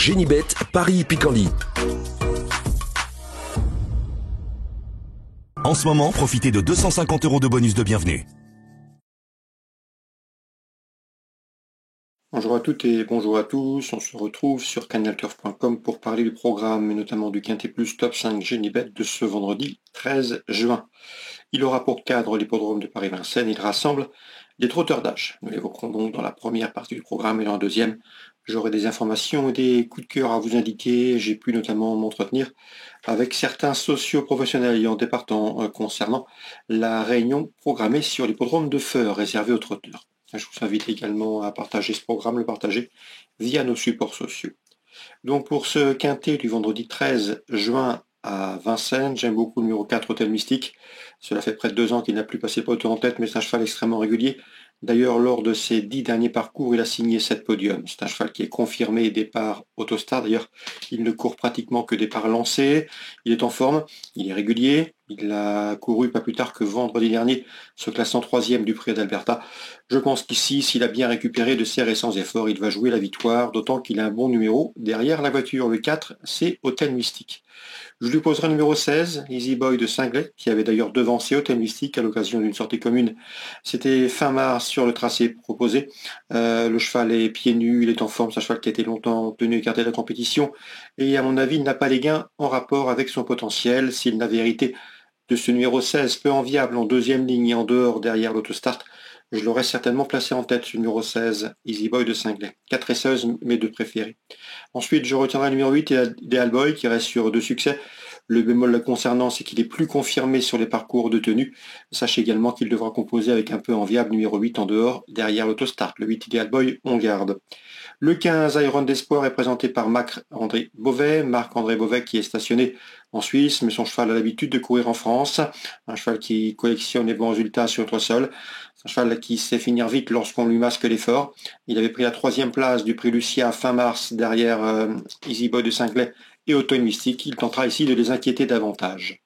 Génibet, Paris-Picardie. En ce moment, profitez de 250 € de bonus de bienvenue. Bonjour à toutes et bonjour à tous, on se retrouve sur canalturf.com pour parler du programme et notamment du Quintet Plus Top 5 Génibet de ce vendredi 13 juin. Il aura pour cadre l'hippodrome de Paris-Vincennes, il rassemble des trotteurs d'âge. Nous l'évoquerons donc dans la première partie du programme et dans la deuxième, j'aurai des informations et des coups de cœur à vous indiquer. J'ai pu notamment m'entretenir avec certains socio-professionnels ayant des partants concernant la réunion programmée sur l'hippodrome de Feur réservé aux trotteurs. Je vous invite également à partager ce programme, le partager via nos supports sociaux. Donc pour ce quintet du vendredi 13 juin à Vincennes, j'aime beaucoup le numéro 4, Hôtel Mystique. Cela fait près de 2 ans qu'il n'a plus passé le poteau en tête, mais c'est un cheval extrêmement régulier. D'ailleurs, lors de ses 10 derniers parcours, il a signé 7 podiums. C'est un cheval qui est confirmé départ Autostar. D'ailleurs, il ne court pratiquement que départ lancé. Il est en forme, il est régulier. Il a couru pas plus tard que vendredi dernier, se classant 3e du prix d'Alberta. Je pense qu'ici, s'il a bien récupéré de ses récents efforts, il va jouer la victoire, d'autant qu'il a un bon numéro derrière la voiture. Le 4, c'est Hôtel Mystique. Je lui poserai le numéro 16, Easy Boy de Cinglet, qui avait d'ailleurs devancé Hôtel Mystique à l'occasion d'une sortie commune. C'était fin mars sur le tracé proposé. Le cheval est pieds nus, il est en forme, c'est un cheval qui a été longtemps tenu écarté de la compétition. Et à mon avis, il n'a pas les gains en rapport avec son potentiel. S'il n'avait hérité de ce numéro 16, peu enviable en deuxième ligne et en dehors derrière l'autostart, je l'aurais certainement placé en tête, ce numéro 16, Easy Boy de Cinglet. 4 esseuses, mes deux préférés. Ensuite, je retiendrai le numéro 8, Ideal Boy, qui reste sur 2 succès. Le bémol le concernant, c'est qu'il est plus confirmé sur les parcours de tenue. Sachez également qu'il devra composer avec un peu enviable numéro 8 en dehors, derrière l'autostart. Le 8, Ideal Boy, on garde. Le 15, Iron d'Espoir, est présenté par Marc-André Beauvais. Marc-André Beauvais qui est stationné en Suisse, mais son cheval a l'habitude de courir en France. Un cheval qui collectionne les bons résultats sur notre sol. C'est un cheval qui sait finir vite lorsqu'on lui masque l'effort. Il avait pris la 3e place du prix Lucia fin mars derrière Easy Boy de Cinglet et Automne Mystique. Il tentera ici de les inquiéter davantage.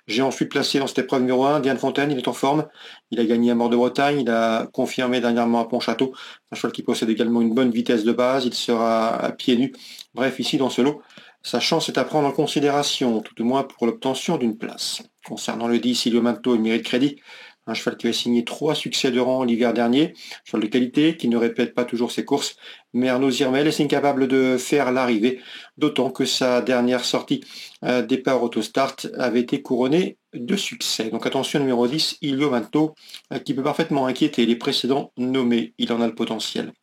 J'ai ensuite placé dans cette épreuve numéro 1, Diane Fontaine, il est en forme. Il a gagné à Mort de Bretagne, il a confirmé dernièrement à Pontchâteau. Un cheval qui possède également une bonne vitesse de base, il sera à pieds nus. Bref, ici dans ce lot, sa chance est à prendre en considération, tout au moins pour l'obtention d'une place. Concernant le 10, Silvio Manto, il mérite crédit. Un cheval qui a signé 3 succès de rang l'hiver dernier, un cheval de qualité qui ne répète pas toujours ses courses, mais Arnaud Zirmel est incapable de faire l'arrivée, d'autant que sa dernière sortie départ autostart avait été couronnée de succès. Donc attention, numéro 10, Ilio Manto, qui peut parfaitement inquiéter les précédents nommés, il en a le potentiel.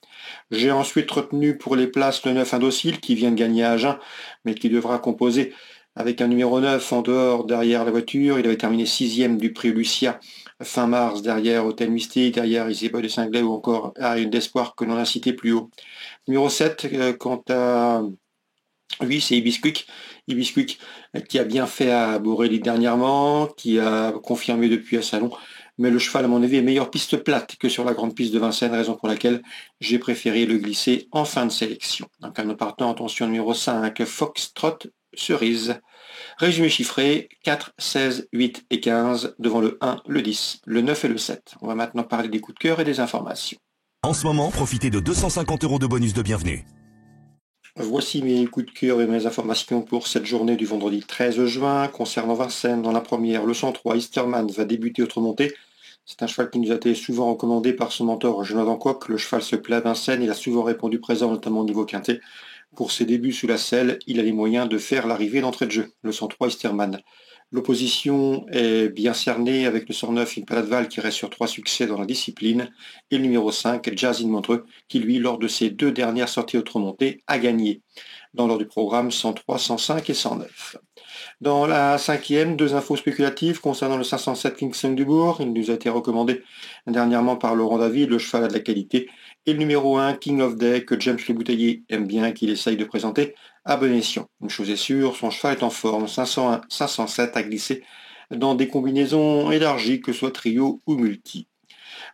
J'ai ensuite retenu pour les places le 9 Indocile qui vient de gagner à Agen, mais qui devra composer avec un numéro 9 en dehors derrière la voiture. Il avait terminé 6e du prix Lucia fin mars derrière Hôtel Mystique, derrière Easy Boy de Cinglet ou encore Iron d'Espoir que l'on a cité plus haut. Numéro 7, quant à lui, c'est Ibisquick. Ibisquick qui a bien fait à Borelli dernièrement, qui a confirmé depuis à Salon. Mais le cheval, à mon avis, est meilleure piste plate que sur la grande piste de Vincennes, raison pour laquelle j'ai préféré le glisser en fin de sélection. Donc à nos partants, attention numéro 5, Foxtrot Cerise. Résumé chiffré, 4, 16, 8 et 15, devant le 1, le 10, le 9 et le 7. On va maintenant parler des coups de cœur et des informations. En ce moment, profitez de 250 € de bonus de bienvenue. Voici mes coups de cœur et mes informations pour cette journée du vendredi 13 juin. Concernant Vincennes, dans la première, le 103, Easterman va débuter autre montée. C'est un cheval qui nous a été souvent recommandé par son mentor Jonathan Coq. Le cheval se plaît à Vincennes, il a souvent répondu présent, notamment au niveau quintet. Pour ses débuts sous la selle, il a les moyens de faire l'arrivée d'entrée de jeu, le 103 Easterman. L'opposition est bien cernée avec le 109 Impaladeval qui reste sur 3 succès dans la discipline et le numéro 5 Jazz in Montreux qui lui, lors de ses 2 dernières sorties auto-montées, a gagné dans l'ordre du programme 103, 105 et 109. Dans la 5e, 2 infos spéculatives concernant le 507 Kingston Dubourg. Il nous a été recommandé dernièrement par Laurent David, le cheval a de la qualité. Et le numéro 1, King of Day, que James Le Bouteiller aime bien, qu'il essaye de présenter à bon escient. Une chose est sûre, son cheval est en forme. 501, 507 à glisser dans des combinaisons élargies, que ce soit trio ou multi.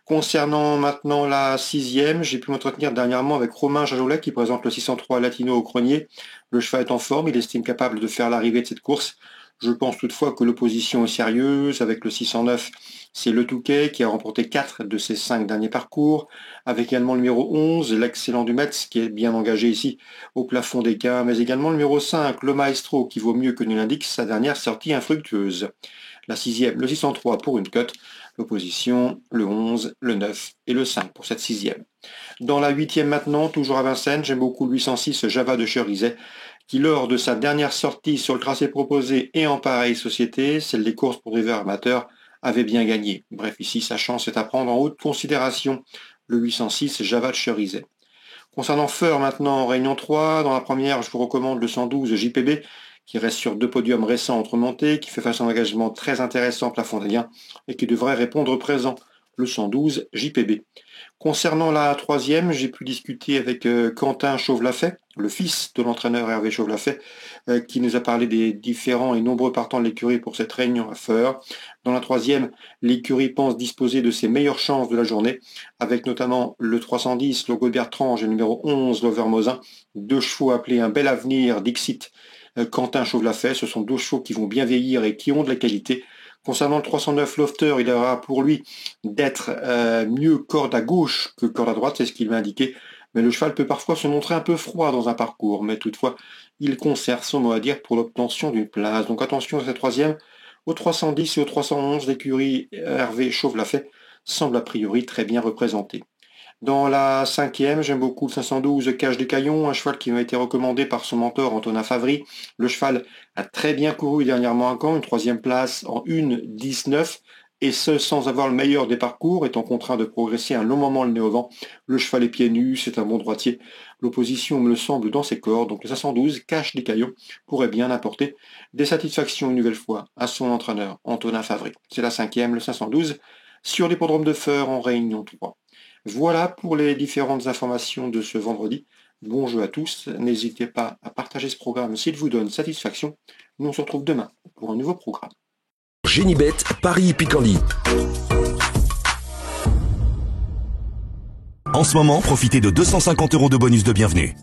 Concernant maintenant la 6e, j'ai pu m'entretenir dernièrement avec Romain Jajolet qui présente le 603 Latino au Cronier. Le cheval est en forme, il estime capable de faire l'arrivée de cette course. Je pense toutefois que l'opposition est sérieuse. Avec le 609, c'est le Touquet qui a remporté 4 de ses 5 derniers parcours. Avec également le numéro 11, l'excellent du Metz, qui est bien engagé ici au plafond des cas, mais également le numéro 5, le Maestro, qui vaut mieux que ne l'indique sa dernière sortie infructueuse. La 6e, le 603 pour une cote. L'opposition, le 11, le 9 et le 5 pour cette 6e. Dans la 8e maintenant, toujours à Vincennes, j'aime beaucoup le 806 Java de Cherizet, qui lors de sa dernière sortie sur le tracé proposé et en pareille société, celle des courses pour drivers amateurs, avait bien gagné. Bref, ici, sa chance est à prendre en haute considération, le 806 Java de Cherizet. Concernant Feur maintenant en Réunion 3, dans la première, je vous recommande le 112 JPB, qui reste sur 2 podiums récents entre montées, qui fait face à un engagement très intéressant plafondien et qui devrait répondre présent, le 112 JPB. Concernant la 3e, j'ai pu discuter avec Quentin Chauvelafay, le fils de l'entraîneur Hervé Chauvelafay, qui nous a parlé des différents et nombreux partants de l'écurie pour cette réunion à Feur. Dans la 3e, l'écurie pense disposer de ses meilleures chances de la journée, avec notamment le 310, Logo Bertrand, et le numéro 11, Lovermosin, 2 chevaux appelés Un Bel Avenir, Dixit, Quentin Chauvelafay. Ce sont 2 chevaux qui vont bien vieillir et qui ont de la qualité. Concernant le 309 Lofter, il aura pour lui d'être mieux corde à gauche que corde à droite, c'est ce qu'il m'a indiqué. Mais le cheval peut parfois se montrer un peu froid dans un parcours, mais toutefois, il conserve son mot à dire pour l'obtention d'une place. Donc attention à cette 3e, au 310 et au 311, l'écurie Hervé Chauvelafay semble a priori très bien représentée. Dans la 5e, j'aime beaucoup le 512 Cage des Caillons, un cheval qui m'a été recommandé par son mentor Antonin Favry. Le cheval a très bien couru dernièrement à Caen, une 3e place en 1,19, et ce sans avoir le meilleur des parcours, étant contraint de progresser un long moment le nez au vent. Le cheval est pieds nus, c'est un bon droitier. L'opposition me le semble dans ses corps, donc le 512 Cage des Caillons pourrait bien apporter des satisfactions une nouvelle fois à son entraîneur Antonin Favry. C'est la 5e, le 512, sur l'hippodrome de Feur en Réunion 3. Voilà pour les différentes informations de ce vendredi. Bon jeu à tous. N'hésitez pas à partager ce programme s'il vous donne satisfaction. Nous on se retrouve demain pour un nouveau programme. Génibet, Paris Picardie. En ce moment, profitez de 250 € de bonus de bienvenue.